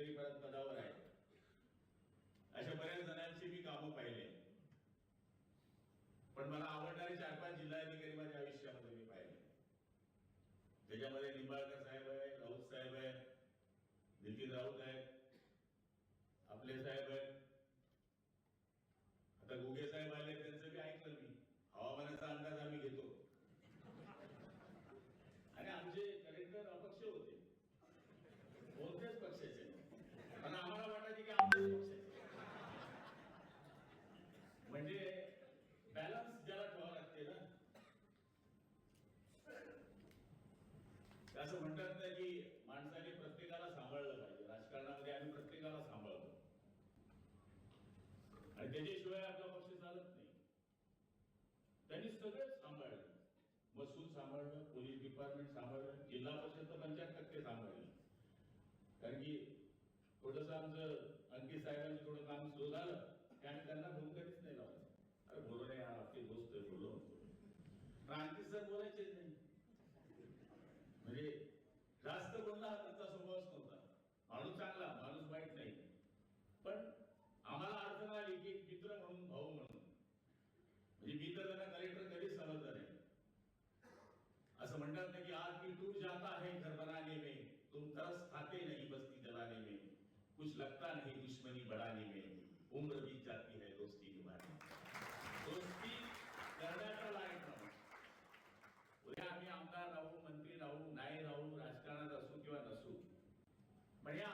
कधीतरी परत पदावर आहे, अशा बऱ्याच जणांची मी कामं पाहिले. पण मला आवडणारे 4-5 जिल्हाधिकारी माझ्या आयुष्यामध्ये मी पाहिले. त्याच्यामध्ये निंबाळकर साहेब आहे, राऊत साहेब आहे, नितीन राऊत आहे, आपले साहेब आहे, आता गुगे साहेब आले, त्यांचं बी ऐकलं मी. हवामानाचा अंदाज आम्ही घेतो. आणि आमचे कलेक्टर अपक्ष होते, कोणत्याच पक्षाचे, पण आम्हाला वाटायचे की आमच्याच पक्षाचे. म्हणजे बॅलन्स ज्याला ठेवावं लागते ना, असं म्हणतात ना की माणसाने प्रत्येकाला सांभाळलं पाहिजे. राजकारणामध्ये आम्ही प्रत्येकाला सांभाळतो आणि त्याच्याशिवाय आपला पक्ष चालत नाही. त्यांनी सगळं सांभाळलं, महसूल सांभाळलं, पोलीस डिपार्टमेंट सांभाळलं, जिल्हा परिषद तर 50% सांभाळली. कारण की थोडंसं आमचं अंकित साहेबांचं थोडं काम सुरू झालं की आम्ही त्यांना फोन कधीच नाही लावलं. अरे बोलो नाही यार, आपली दोस्त आहे, बोलो. पण अंकित सर बोलायचेच नाही, म्हणजे जास्त बोलला हा त्यांचा स्वभावच नव्हता. माणूस चांगला, माणूस वाईट नाही, पण आम्हाला अडचण आली की मित्र म्हणून, भाऊ म्हणून, म्हणजे मी तर त्यांना कलेक्टर कधीच समजलं नाही. असं म्हणतात ना की आज भी टूट जाता है घर बनाने में, तुम तरस खाते नहीं बस्ती जलाने में, कुछ लगता नहीं दुश्मनी बढ़ाने में, उम्र बीत जाती है दोस्ती निभाने. दोस्ती करण्याचा लायक नाही. उद्या आम्ही आमदार राहू, मंत्री राहू, नाही राहू, राजकारणात असू किंवा नसू, पण या